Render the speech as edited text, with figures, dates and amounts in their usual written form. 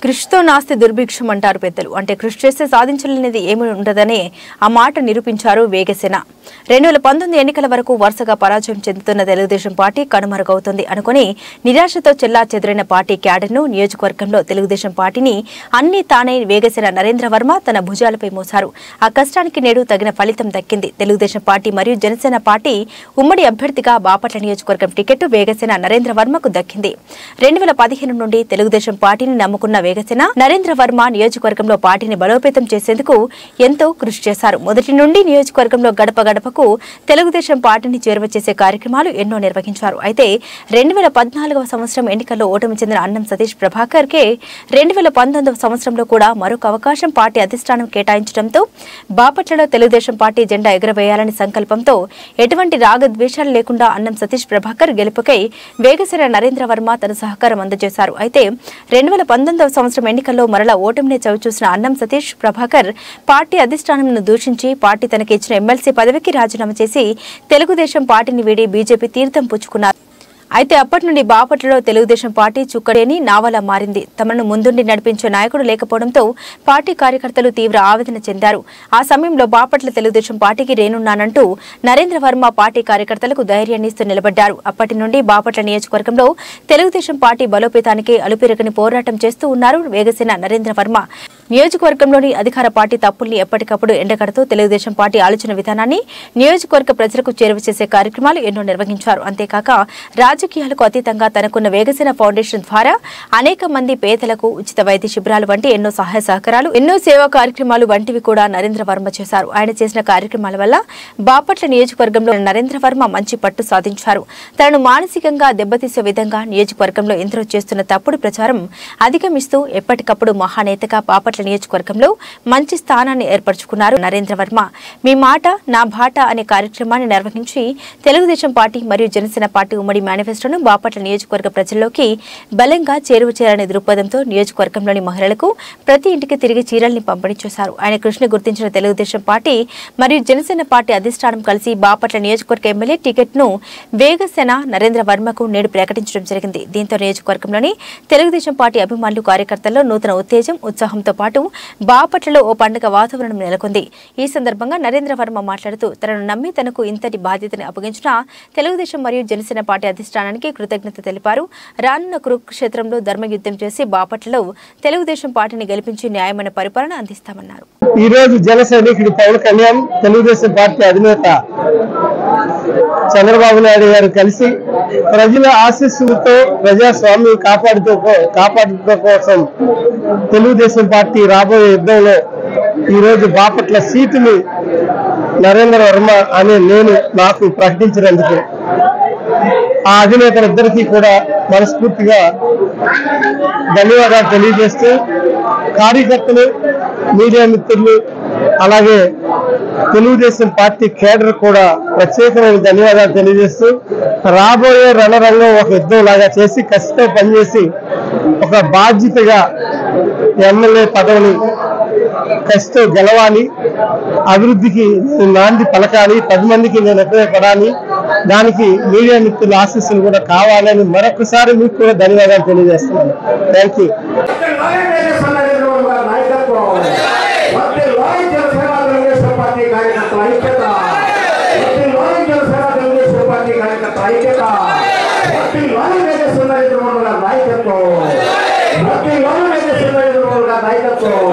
కృషితో నాస్తి దుర్భిక్షం అంటారు పెద్దలు. అంటే కృషి చేస్తే సాధించలేనిది ఏమీ ఉండదని ఆ మాట నిరూపించారు వేగసేన. 2019 ఎన్నికల వరకు వరుసగా పరాజయం చెందుతున్న తెలుగుదేశం పార్టీ కనుమరుగవుతుంది అనుకుని నిరాశతో చెల్లా చెదురైన పార్టీ క్యాడర్ను నియోజకవర్గంలో తెలుగుదేశం పార్టీని అన్ని తానే వేగసేన నరేంద్ర వర్మ తన భుజాలపై మోశారు. ఆ కష్టానికి నేడు తగిన ఫలితం దక్కింది. తెలుగుదేశం పార్టీ మరియు జనసేన పార్టీ ఉమ్మడి అభ్యర్థిగా బాపట్ల నియోజకవర్గం టికెట్ వేగసేన నరేంద్ర వర్మకు దక్కింది. 2015 నుండి తెలుగుదేశం పార్టీని నమ్ముకున్న వేగసేన నరేంద్ర వర్మ నియోజకవర్గంలో పార్టీని బలోపేతం చేసేందుకు ఎంతో కృషి చేశారు. మొదటి నుండి నియోజకవర్గంలో గడప గడపకు తెలుగుదేశం పార్టీని చేరువ చేసే కార్యక్రమాలు ఎన్నో నిర్వహించారు. అయితే 2014వ సంవత్సరం ఎన్నికల్లో ఓటమి చెందిన అన్నం సతీష్ ప్రభాకర్ కే 2019వ సంవత్సరంలో కూడా మరొక అవకాశం పార్టీ అధిష్టానం కేటాయించడంతో బాపట్లలో తెలుగుదేశం పార్టీ జెండా ఎగురవేయాలని సంకల్పంతో ఎటువంటి రాగద్వేషాలు లేకుండా అన్నం సతీష్ ప్రభాకర్ గెలుపుకై వేగసేన నరేంద్ర వర్మ తన సహకారం అందజేశారు. అయితే 2019వ సంవత్సరం ఎన్నికల్లో మరలా ఓటమిని చవిచూసిన అన్నం సతీష్ ప్రభాకర్ పార్టీ అధిష్టానంను దూషించి పార్టీ తనకి ఇచ్చిన ఎమ్మెల్సీ పదవికి రాజీనామా చేసి తెలుగుదేశం పార్టీని వీడి బీజేపీ తీర్థం పుచ్చుకున్నారు. అయితే అప్పటి నుండి బాపట్లలో తెలుగుదేశం పార్టీ చుక్కడేని నావలా మారింది. తమను ముందుండి నడిపించే నాయకుడు లేకపోవడంతో పార్టీ కార్యకర్తలు తీవ్ర ఆవేదన చెందారు. ఆ సమయంలో బాపట్ల తెలుగుదేశం పార్టీకి రేనున్నానంటూ నరేంద్ర వర్మ పార్టీ కార్యకర్తలకు ధైర్యాన్నిస్తూ నిలబడ్డారు. అప్పటి నుండి బాపట్ల నియోజకవర్గంలో తెలుగుదేశం పార్టీ బలోపేతానికి అలుపెరగని పోరాటం చేస్తూ ఉన్నారు వేగసేన నరేంద్ర వర్మ. నియోజకవర్గంలోని అధికార పార్టీ తప్పుల్ని ఎప్పటికప్పుడు ఎండగడుతూ తెలుగుదేశం పార్టీ ఆలోచన విధానాన్ని నియోజకవర్గ ప్రజలకు చేరువ చేసే కార్యక్రమాలు ఎన్నో నిర్వహించారు. అంతేకాక రాజకీయాలకు అతీతంగా తనకున్న వేగసేన ఫౌండేషన్ ద్వారా అనేక మంది పేదలకు ఉచిత వైద్య శిబిరాలు వంటి ఎన్నో సహాయ సహకారాలు, ఎన్నో సేవా కార్యక్రమాలు వంటివి కూడా నరేంద్ర వర్మ చేశారు. ఆయన చేసిన కార్యక్రమాల వల్ల బాపట్ల నియోజకవర్గంలో నరేంద్ర వర్మ మంచి పట్టు సాధించారు. తనను మానసికంగా దెబ్బతీసే విధంగా నియోజకవర్గంలో ఎందరో చేస్తున్న తప్పుడు ప్రచారం అధిగమిస్తూ ఎప్పటికప్పుడు మహానేతగా బాపట్ల నియోజకవర్గంలో మంచి స్థానాన్ని ఏర్పరచుకున్నారు నరేంద్ర వర్మ. మీ మాట నా బాట అనే కార్యక్రమాన్ని నిర్వహించి తెలుగుదేశం పార్టీ మరియు జనసేన పార్టీ ఉమ్మడి మేనిఫెస్టోను బాపట్ల నియోజకవర్గ ప్రజల్లోకి బలంగా చేరువ చేయాలనే దృక్పథంతో నియోజకవర్గంలోని మహిళలకు ప్రతి ఇంటికి తిరిగి చీరల్ని పంపిణీ చేశారు. ఆయన కృషిని గుర్తించిన తెలుగుదేశం పార్టీ మరియు జనసేన పార్టీ అధిష్టానం కలిసి బాపట్ల నియోజకవర్గ ఎమ్మెల్యే టికెట్ ను వేగసేన నరేంద్ర వర్మకు నేడు ప్రకటించడం జరిగింది. దీంతో నియోజకవర్గంలోని తెలుగుదేశం పార్టీ అభిమానులు కార్యకర్తల్లో నూతన ఉత్తేజం ఉత్సాహంతో పాటు బాపట్లలో ఓ పండుగ వాతావరణం నెలకొంది. ఈ సందర్భంగా నరేంద్ర వర్మ మాట్లాడుతూ తనను నమ్మి తనకు ఇంతటి బాధ్యతను అప్పగించిన తెలుగుదేశం మరియు జనసేన పార్టీ అధిష్టానానికి కృతజ్ఞత తెలిపారు. రానున్న కురుక్షేత్రంలో ధర్మయుద్ధం చేసి బాపట్లలో తెలుగుదేశం పార్టీని గెలిపించి న్యాయమైన పరిపాలన అందిస్తామన్నారు. ఈ రోజు జన సైనికుడు పవన్ కళ్యాణ్, తెలుగుదేశం పార్టీ అధినేత చంద్రబాబు నాయుడు గారు కలిసి ప్రజల ఆశీస్సులతో ప్రజాస్వామ్యం కాపాడుకో కోసం తెలుగుదేశం పార్టీ రాబోయే యుద్ధంలో ఈరోజు బాపట్ల సీటుని నరేంద్ర వర్మ అనే నేను నాకు ప్రకటించినందుకు ఆ అధినేతలిద్దరికీ కూడా మనస్ఫూర్తిగా ధన్యవాదాలు తెలియజేస్తూ, కార్యకర్తలు, మీడియా మిత్రులు, అలాగే తెలుగుదేశం పార్టీ కేడర్ కూడా ప్రత్యేకమైన ధన్యవాదాలు తెలియజేస్తూ, రాబోయే రణరంగం ఒక యుద్ధం లాగా చేసి కసితో పనిచేసి ఒక బాధ్యతగా ఎమ్మెల్యే పదవిని కసితో గెలవాలి, అభివృద్ధికి నాంది పలకాలి, 10 మందికి నేను ఉపయోగపడాలి, దానికి మీడియా మిత్రుల ఆశీస్సులు కూడా కావాలని మరొకసారి మీకు కూడా ధన్యవాదాలు తెలియజేస్తున్నాను. Thank you. నాయకత్వం